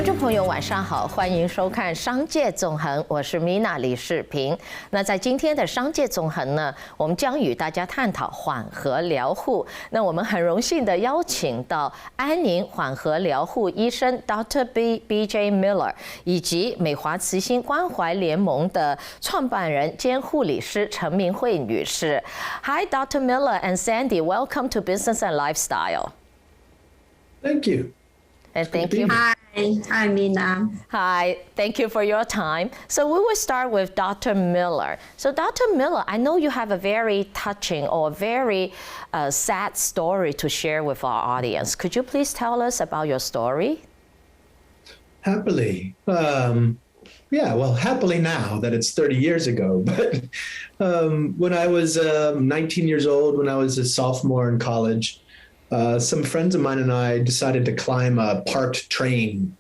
观众朋友，晚上好，欢迎收看《商界纵横》，我是 Mina 李世平。那在今天的《商界纵横》呢，我们将与大家探讨缓和疗护。那我们很荣幸的邀请到安宁缓和疗护医生 Dr. B.J. Miller， 以及美华慈心关怀联盟的创办人兼护理师陈明慧女士。Hi, Dr. Miller and Sandy. Welcome to Business and Lifestyle. Thank you. And thank you. Hi, Mina. Hi, thank you for your time. So we will start with Dr. Miller. So Dr. Miller, I know you have a very touching or very sad story to share with our audience. Could you please tell us about your story? Happily. Yeah, well, happily now that it's 30 years ago. But when I was 19 years old, when I was a sophomore in college, some friends of mine and I decided to climb a parked train,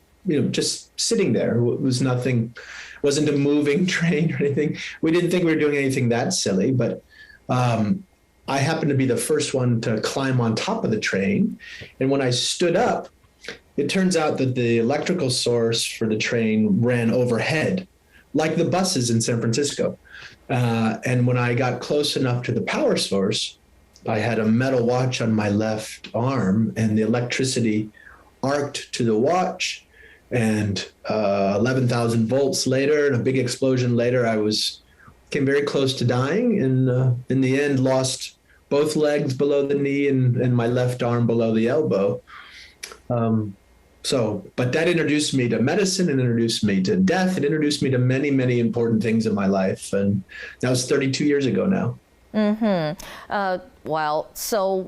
just sitting there. It was nothing, wasn't a moving train or anything. We didn't think we were doing anything that silly, but I happened to be the first one to climb on top of the train. And when I stood up, it turns out that the electrical source for the train ran overhead, like the buses in San Francisco. And when I got close enough to the power source, I had a metal watch on my left arm, and the electricity arced to the watch. And 11,000 volts later, and a big explosion later, came very close to dying, and in the end, lost both legs below the knee and my left arm below the elbow. But that introduced me to medicine, and introduced me to death. It introduced me to many, many important things in my life, and that was 32 years ago now. Well, so,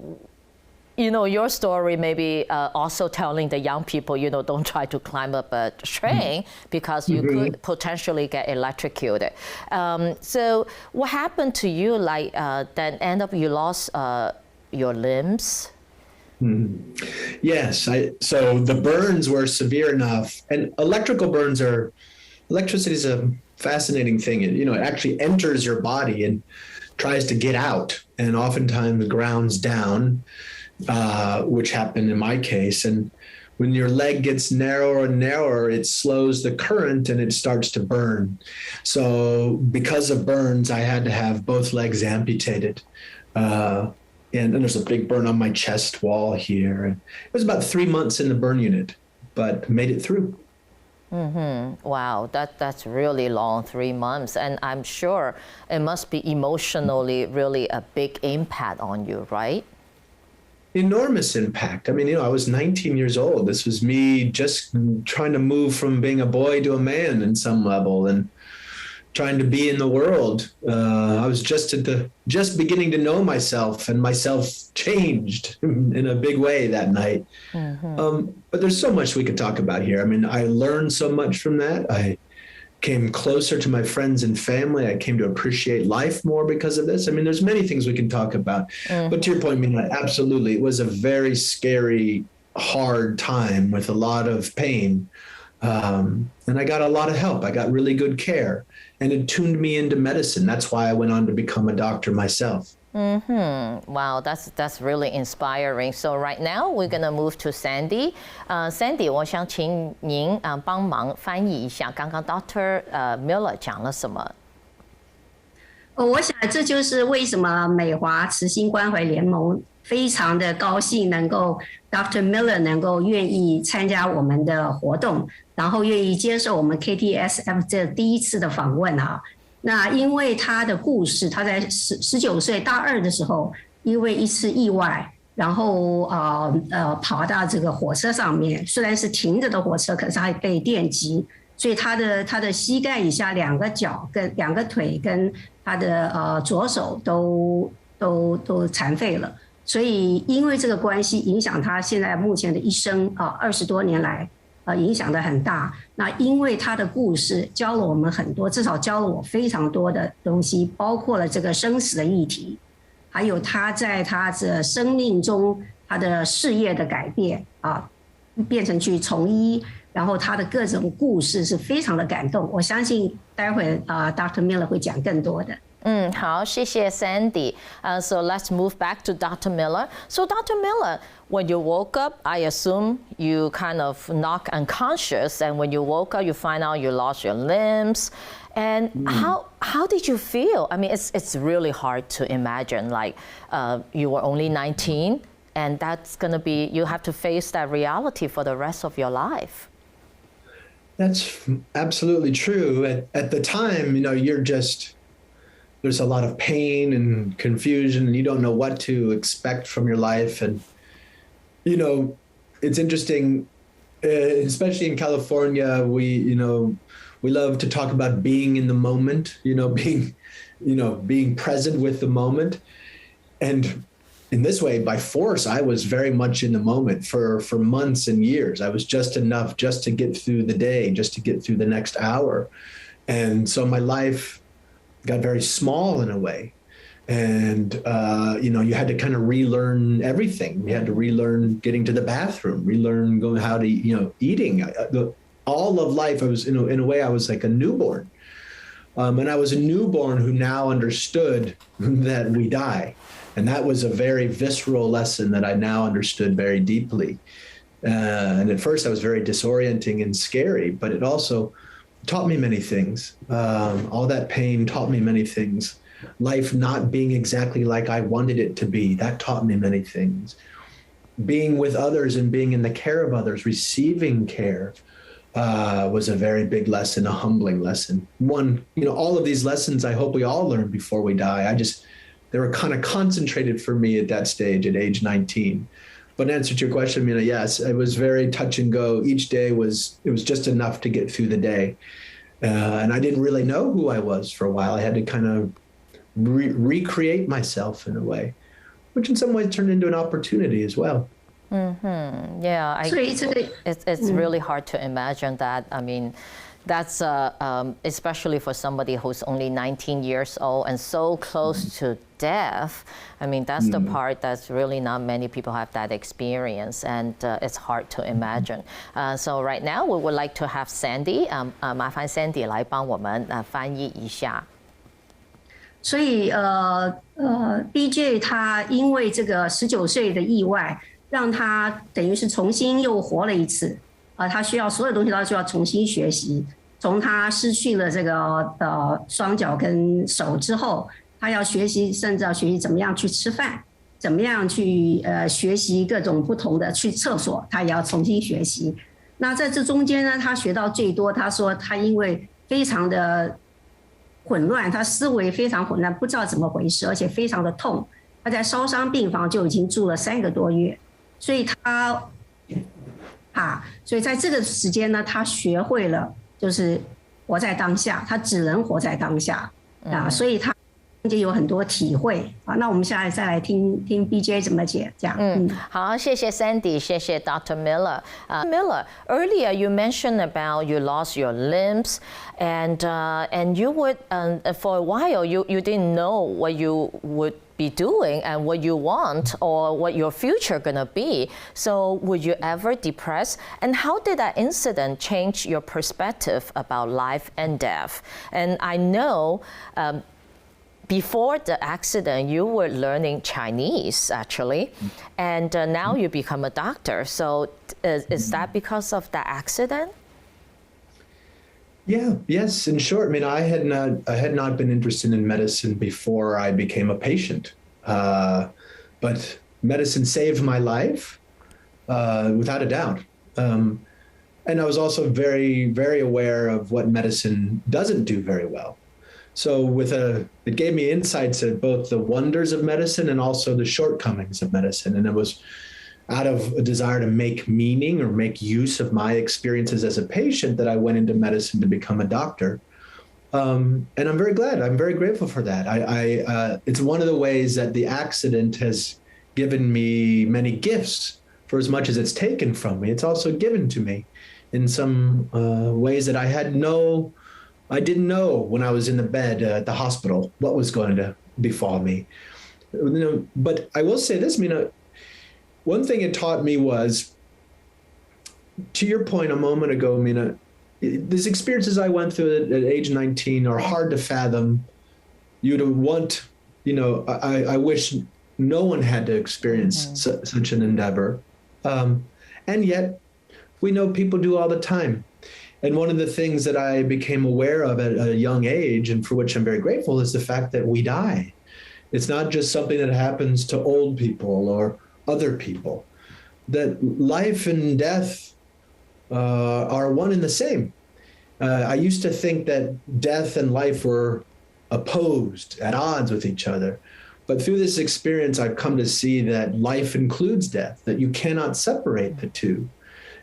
your story maybe also telling the young people, don't try to climb up a train because you could potentially get electrocuted. So what happened to you, then end up you lost your limbs? Yes, so the burns were severe enough, and electricity is a fascinating thing. It actually enters your body and tries to get out, and oftentimes grounds down, which happened in my case. And when your leg gets narrower and narrower, it slows the current and it starts to burn. So because of burns, I had to have both legs amputated. And then there's a big burn on my chest wall here. And it was about 3 months in the burn unit, but made it through. Wow, that's really long, 3 months. And I'm sure it must be emotionally really a big impact on you, right? Enormous impact. I mean, I was 19 years old. This was me just trying to move from being a boy to a man in some level, and trying to be in the world. I was just beginning to know myself, and myself changed in a big way that night. But there's so much we could talk about here. I mean, I learned so much from that. I came closer to my friends and family. I came to appreciate life more because of this. I mean, there's many things we can talk about. But to your point, Mina, absolutely, it was a very scary, hard time with a lot of pain. And I got a lot of help. I got really good care, and it tuned me into medicine. That's why I went on to become a doctor myself. Wow, that's really inspiring. So right now we're gonna move to Sandy. Sandy, 我想请您帮忙翻译一下刚刚 Dr. Miller 讲了什么。我想这就是为什么美华慈心关怀联盟非常的高兴能够 Dr. Miller 能够愿意参加我们的活动，然后愿意接受我们 KTSF 这第一次的访问啊。那因为他的故事，他在19岁大2的时候，因为一次意外，然后跑到这个火车上面，虽然是停着的火车，可是他被电击，所以他的膝盖以下2个脚跟2个腿跟他的左手都残废了。所以因为这个关系影响他现在目前的一生20多年来影响得很大。那因为他的故事教了我们很多，至少教了我非常多的东西，包括了这个生死的议题，还有他在他的生命中他的事业的改变变成去从医，然后他的各种故事是非常的感动。我相信待会Dr. Miller 会讲更多的。好，谢谢 Sandy. So let's move back to Dr. Miller. So Dr. Miller, when you woke up, I assume you kind of knocked unconscious, and when you woke up, you find out you lost your limbs. And how did you feel? I mean, it's really hard to imagine. Like you were only 19, and that's gonna be, you have to face that reality for the rest of your life. That's absolutely true. At the time, there's a lot of pain and confusion, and you don't know what to expect from your life. And, it's interesting, especially in California, we love to talk about being in the moment, being present with the moment. And in this way, by force, I was very much in the moment for months and years. I was just enough just to get through the day, just to get through the next hour. And so my life got very small in a way. And, you had to kind of relearn everything. You had to relearn getting to the bathroom, relearn going how to, eating. All of life, I was, in a way, I was like a newborn. And I was a newborn who now understood that we die. And that was a very visceral lesson that I now understood very deeply. And at first I was very disorienting and scary, but it also taught me many things. All that pain taught me many things. Life not being exactly like I wanted it to be, that taught me many things. Being with others and being in the care of others, receiving care, was a very big lesson, a humbling lesson. All of these lessons I hope we all learn before we die. They were kind of concentrated for me at that stage at age 19. But in answer to your question, Mina, yes, it was very touch and go. Each day it was just enough to get through the day. And I didn't really know who I was for a while. I had to kind of recreate myself in a way, which in some ways turned into an opportunity as well. Yeah, it's really hard to imagine that. I mean, that's especially for somebody who's only 19 years old and so close to death. I mean, that's the part that's really not many people have that experience, and it's hard to imagine. So right now, we would like to have Sandy. 麻烦 Sandy 来帮我们翻译一下。所以BJ 他因为这个19岁的意外，让他等于是重新又活了一次。他需要所有东西都需要重新学习。从他失去了这个双脚跟手之后，他要学习，甚至要学习怎么样去吃饭，怎么样去学习各种不同的去厕所，他也要重新学习。那在这中间呢，他学到最多，他说他因为非常的混乱，他思维非常混乱，不知道怎么回事，而且非常的痛。他在烧伤病房就已经住了3个多月，所以所以在这个时间呢，他学会了就是活在当下，他只能活在当下所以他就有很多体会那我们下来再来听 BJ 怎么讲。好，谢谢 Sandy， 谢谢 Dr. Miller. Miller, earlier you mentioned about you lost your limbs, and you would for a while you didn't know what you would be doing and what you want or what your future gonna be. So would you ever depress? And how did that incident change your perspective about life and death? And I know before the accident, you were learning Chinese, actually, and now you become a doctor. So is that because of the accident? Yes, in short, I mean, I had not been interested in medicine before I became a patient, but medicine saved my life, without a doubt. And I was also very, very aware of what medicine doesn't do very well. So it gave me insights at both the wonders of medicine and also the shortcomings of medicine. And it was out of a desire to make meaning or make use of my experiences as a patient that I went into medicine to become a doctor. And I'm very glad. I'm very grateful for that. It's one of the ways that the accident has given me many gifts. For as much as it's taken from me, it's also given to me in some ways that I didn't know when I was in the bed at the hospital what was going to befall me. But I will say this, Mina, one thing it taught me was, to your point a moment ago, Mina, these experiences I went through at age 19 are hard to fathom you'd want, I wish no one had to experience such an endeavor. And yet we know people do all the time. And one of the things that I became aware of at a young age, and for which I'm very grateful, is the fact that we die. It's not just something that happens to old people or other people, that life and death are one and the same. I used to think that death and life were opposed, at odds with each other. But through this experience, I've come to see that life includes death, that you cannot separate the two.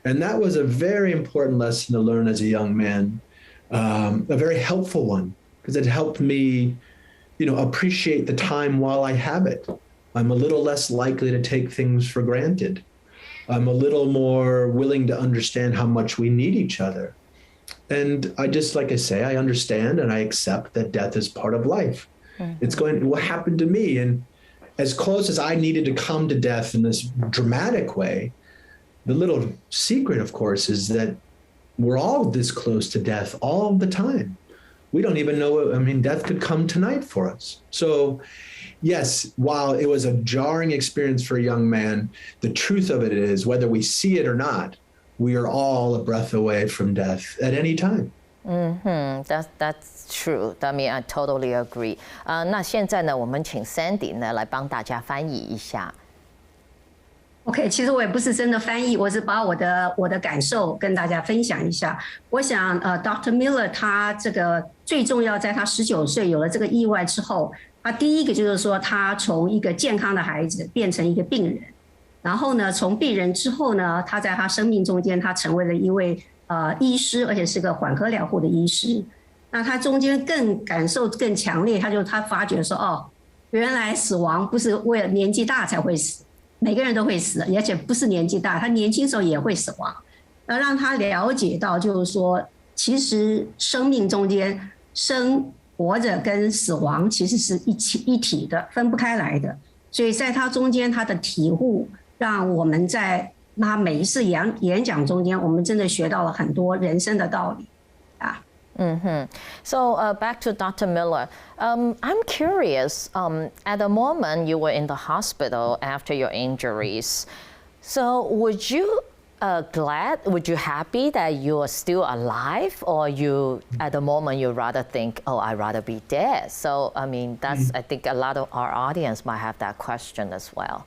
And that was a very important lesson to learn as a young man, a very helpful one, because it helped me, appreciate the time while I have it. I'm a little less likely to take things for granted. I'm a little more willing to understand how much we need each other. And I just, like I say, I understand and I accept that death is part of life. It will happen to me. And as close as I needed to come to death in this dramatic way, the little secret, of course, is that we're all this close to death all the time. We don't even know, death could come tonight for us. So yes, while it was a jarring experience for a young man, the truth of it is, whether we see it or not, we are all a breath away from death at any time. That's true. I mean, I totally agree. 那现在呢，我们请 Sandy 呢来帮大家翻译一下。OK， 其实我也不是真的翻译，我是把我的感受跟大家分享一下。我想Dr. Miller 他这个最重要，在他19岁有了这个意外之后，他第一个就是说，他从一个健康的孩子变成一个病人。然后呢，从病人之后呢，他在他生命中间，他成为了一位医师，而且是个缓和疗护的医师。那他中间更感受更强烈，他发觉说，原来死亡不是为了年纪大才会死，每个人都会死，而且不是年纪大，他年轻时候也会死亡。那让他了解到，就是说，其实生命中间活着跟死亡其实是一体的，分不开来的。所以在他中间，他的体悟。让我们在他每一次演讲中间，我们真的学到了很多人生的道理啊。So back to Dr. Miller. I'm curious. At the moment you were in the hospital after your injuries. So would you happy that you are still alive, or you at the moment you rather think, I'd rather be dead? So I mean, that's I think a lot of our audience might have that question as well.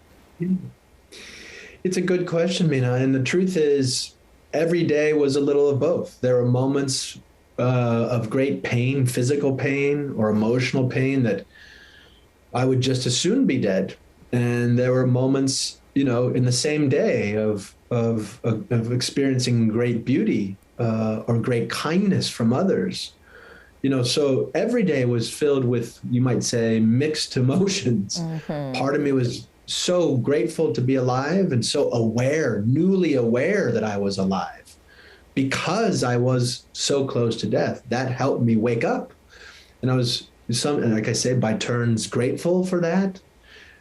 It's a good question, Mina. And the truth is, every day was a little of both. There were moments of great pain, physical pain or emotional pain, that I would just as soon be dead. And there were moments, in the same day of experiencing great beauty or great kindness from others. So every day was filled with, you might say, mixed emotions. Part of me was so grateful to be alive and so newly aware that I was alive because I was so close to death. That helped me wake up. And I was, like I say, by turns grateful for that,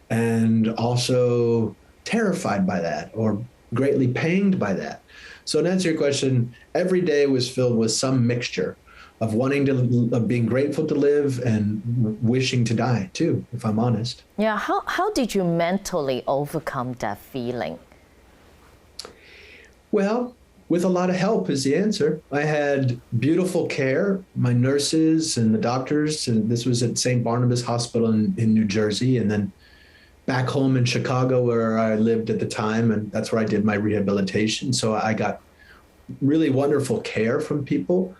and also terrified by that or greatly pained by that. So to answer your question, every day was filled with some mixture of being grateful to live and wishing to die too, if I'm honest. Yeah, how did you mentally overcome that feeling? Well, with a lot of help is the answer. I had beautiful care, my nurses and the doctors, and this was at St. Barnabas Hospital in New Jersey, and then back home in Chicago where I lived at the time, and that's where I did my rehabilitation. So I got really wonderful care from people.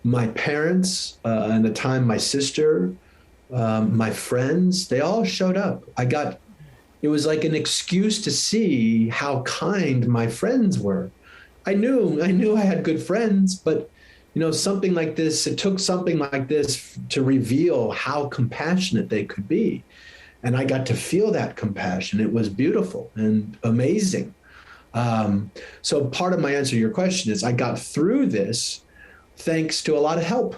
My parents, and at the time my sister, my friends, they all showed up. It was like an excuse to see how kind my friends were. I knew I had good friends, but something like this, it took something like this to reveal how compassionate they could be. And I got to feel that compassion. It was beautiful and amazing. So part of my answer to your question is I got through this thanks to a lot of help.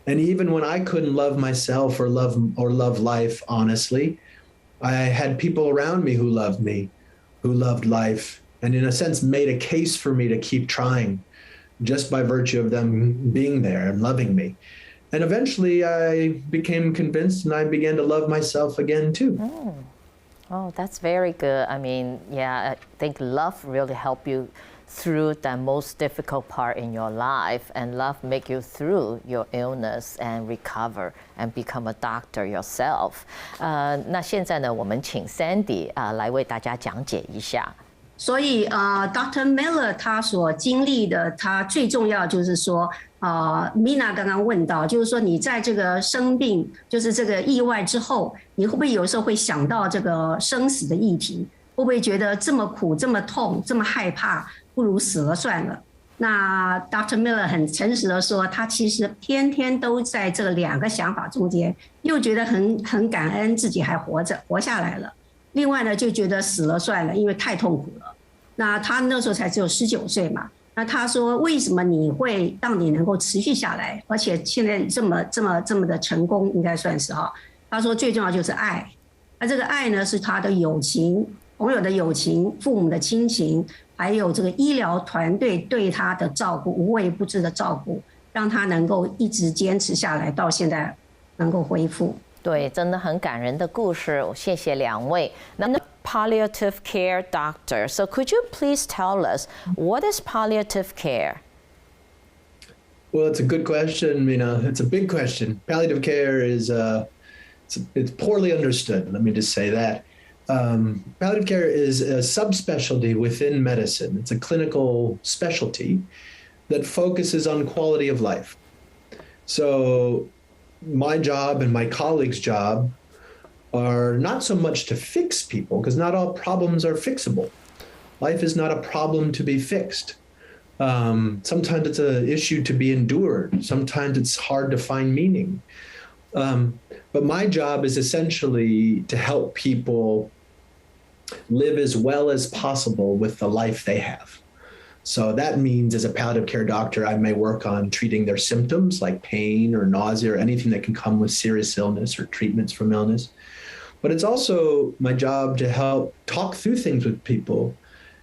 And even when I couldn't love myself or love life honestly, I had people around me who loved me, who loved life, and in a sense made a case for me to keep trying just by virtue of them being there and loving me. And eventually I became convinced and I began to love myself again too. Oh, that's very good. I mean, yeah, I think love really helped you through the most difficult part in your life, and love make you through your illness and recover and become a doctor yourself. 那现在呢，我们请 Sandy 来为大家讲解一下。所以Dr. Miller 他所经历的，他最重要就是说，Mina 刚刚问到，就是说你在这个生病，就是这个意外之后，你会不会有时候会想到这个生死的议题？会不会觉得这么苦、这么痛、这么害怕，不如死了算了？那 Dr. Miller 很诚实的说，他其实天天都在这两个想法中间，又觉得很感恩自己还活着，活下来了。另外呢，就觉得死了算了，因为太痛苦了。那他那时候才只有19岁嘛。那他说，为什么你会让你能够持续下来，而且现在这么的成功，应该算是哈。他说最重要就是爱，那这个爱呢是他的友情、朋友的友情、父母的亲情，还有这个医疗团队对他的照顾，无微不至的照顾，让他能够一直坚持下来，到现在能够恢复。对，真的很感人的故事，谢谢两位。那 palliative care doctor. So could you please tell us what is palliative care? Well, it's a good question, Mina. It's a big question. Palliative care is it's poorly understood. Let me just say that. Palliative care is a subspecialty within medicine. It's a clinical specialty that focuses on quality of life. So my job and my colleagues' job are not so much to fix people, because not all problems are fixable. Life is not a problem to be fixed. Sometimes it's an issue to be endured. Sometimes it's hard to find meaning. But my job is essentially to help people live as well as possible with the life they have. So that means as a palliative care doctor, I may work on treating their symptoms like pain or nausea or anything that can come with serious illness or treatments from illness. But it's also my job to help talk through things with people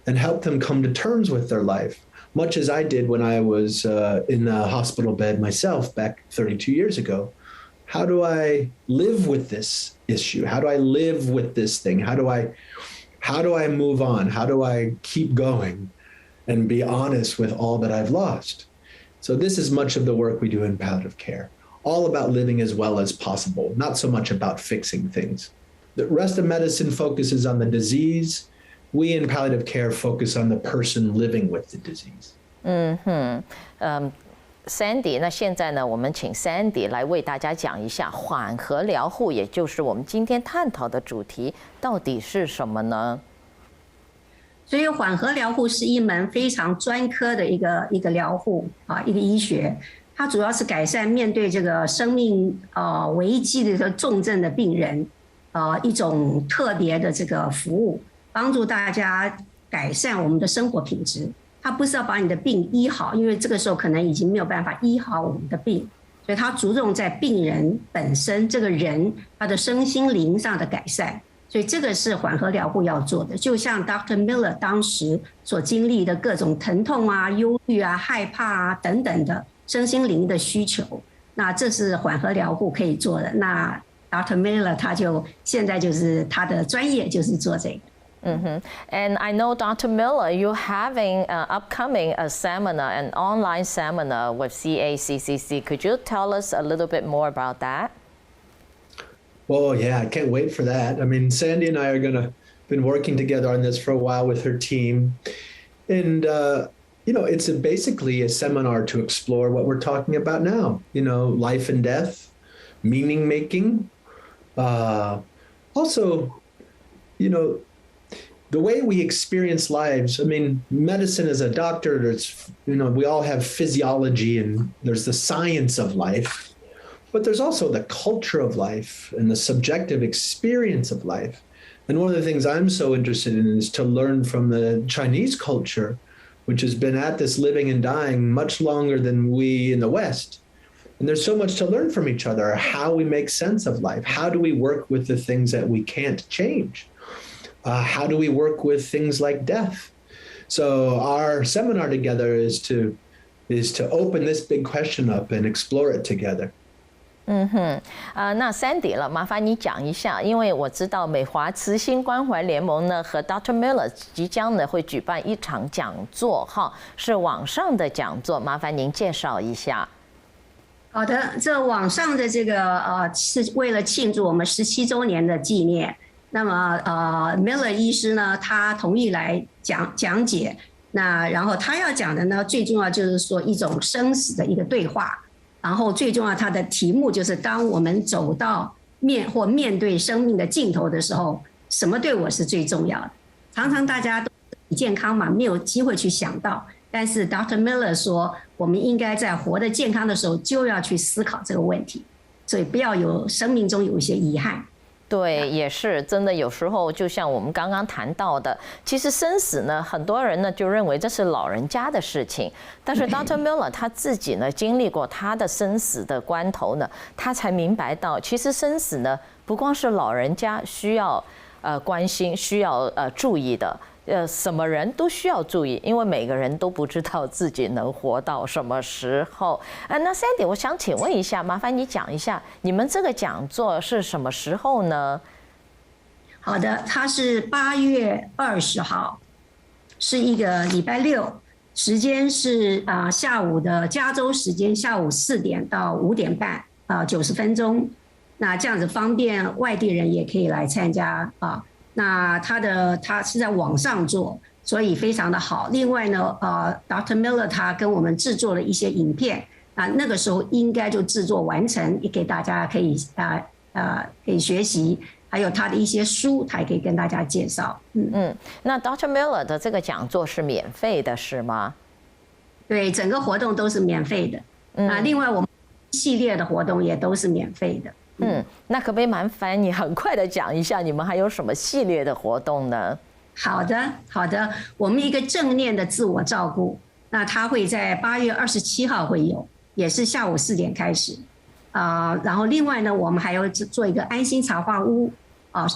and help them come to terms with their life, much as I did when I was in the hospital bed myself back 32 years ago. How do I live with this issue? How do I live with this thing? How do I move on? How do I keep going and be honest with all that I've lost? So this is much of the work we do in palliative care, all about living as well as possible, not so much about fixing things. The rest of medicine focuses on the disease. We in palliative care focus on the person living with the disease. Sandy， 那现在呢，我们请 Sandy 来为大家讲一下缓和疗护，也就是我们今天探讨的主题到底是什么呢？所以缓和疗护是一门非常专科的一个疗护一个医学，它主要是改善面对这个生命危机的这个重症的病人一种特别的这个服务，帮助大家改善我们的生活品质。它不是要把你的病医好，因为这个时候可能已经没有办法医好我们的病，所以它着重在病人本身这个人他的身心灵上的改善。所以这个是缓和疗护要做的，就像 Dr. Miller 当时所经历的各种疼痛啊、忧郁啊、害怕啊等等的身心灵的需求，那这是缓和疗护可以做的。那 Dr. Miller 他就现在就是他的专业就是做这个。And I know, Dr. Miller, you're having upcoming a seminar, an online seminar with CACCC. Could you tell us a little bit more about that? Well, yeah, I can't wait for that. I mean, Sandy and I are been working together on this for a while with her team. And, it's basically a seminar to explore what we're talking about now, life and death, meaning making. Also, the way we experience lives. I mean, medicine as a doctor, there's, we all have physiology and there's the science of life, but there's also the culture of life and the subjective experience of life. And one of the things I'm so interested in is to learn from the Chinese culture, which has been at this living and dying much longer than we in the West. And there's so much to learn from each other, how we make sense of life. How do we work with the things that we can't change? How do we work with things like death? So our seminar together is to open this big question up and explore it together. 那 Sandy 了，麻烦你讲一下，因为我知道美华慈心关怀联盟呢和 Dr. Miller 即将呢会举办一场讲座，哈，是网上的讲座，麻烦您介绍一下。好的，这网上的这个是为了庆祝我们17周年的纪念。那么Miller 医师呢，他同意来讲解。那然后他要讲的呢，最重要就是说一种生死的一个对话。然后最重要，它的题目就是当我们走到面对生命的尽头的时候，什么对我是最重要的？常常大家都健康嘛，没有机会去想到。但是 Dr. Miller 说，我们应该在活得健康的时候就要去思考这个问题，所以不要有生命中有一些遗憾。对，也是真的。有时候就像我们刚刚谈到的，其实生死呢，很多人呢就认为这是老人家的事情。但是 Dr. Miller 他自己呢经历过他的生死的关头呢，他才明白到，其实生死呢不光是老人家需要关心、需要注意的。什么人都需要注意，因为每个人都不知道自己能活到什么时候。那 Sandy， 我想请问一下，麻烦你讲一下，你们这个讲座是什么时候呢？好的，它是8月20号，是一个礼拜六，时间是下午的加州时间下午4点到5点半，90分钟。那这样子方便外地人也可以来参加啊。那他是在网上做，所以非常的好。另外呢，Dr. Miller 他跟我们制作了一些影片那个时候应该就制作完成，也给大家可以可以学习。还有他的一些书，他也可以跟大家介绍。那 Dr. Miller 的这个讲座是免费的，是吗？对，整个活动都是免费的。另外我们系列的活动也都是免费的。那可不可以麻烦你很快的讲一下，你们还有什么系列的活动呢？好的，我们一个正念的自我照顾，那它会在8月27号会有，也是下午4点开始。然后另外呢，我们还要做一个安心茶话屋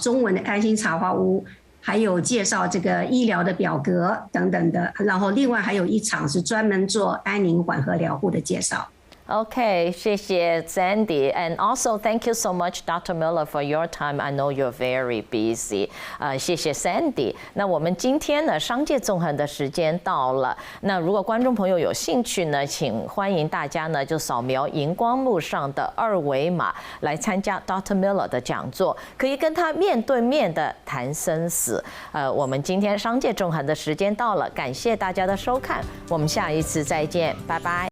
中文的安心茶话屋，还有介绍这个医疗的表格等等的。然后另外还有一场是专门做安宁缓和疗护的介绍。Okay, 谢谢 Sandy, and also thank you so much, Dr. Miller, for your time. I know you're very busy. 谢谢 Sandy. 那我们今天呢，商界纵横的时间到了。那如果观众朋友有兴趣呢，请欢迎大家呢就扫描荧光幕上的2维码来参加 Dr. Miller 的讲座，可以跟他面对面的谈生死。我们今天商界纵横的时间到了，感谢大家的收看，我们下一次再见，拜拜。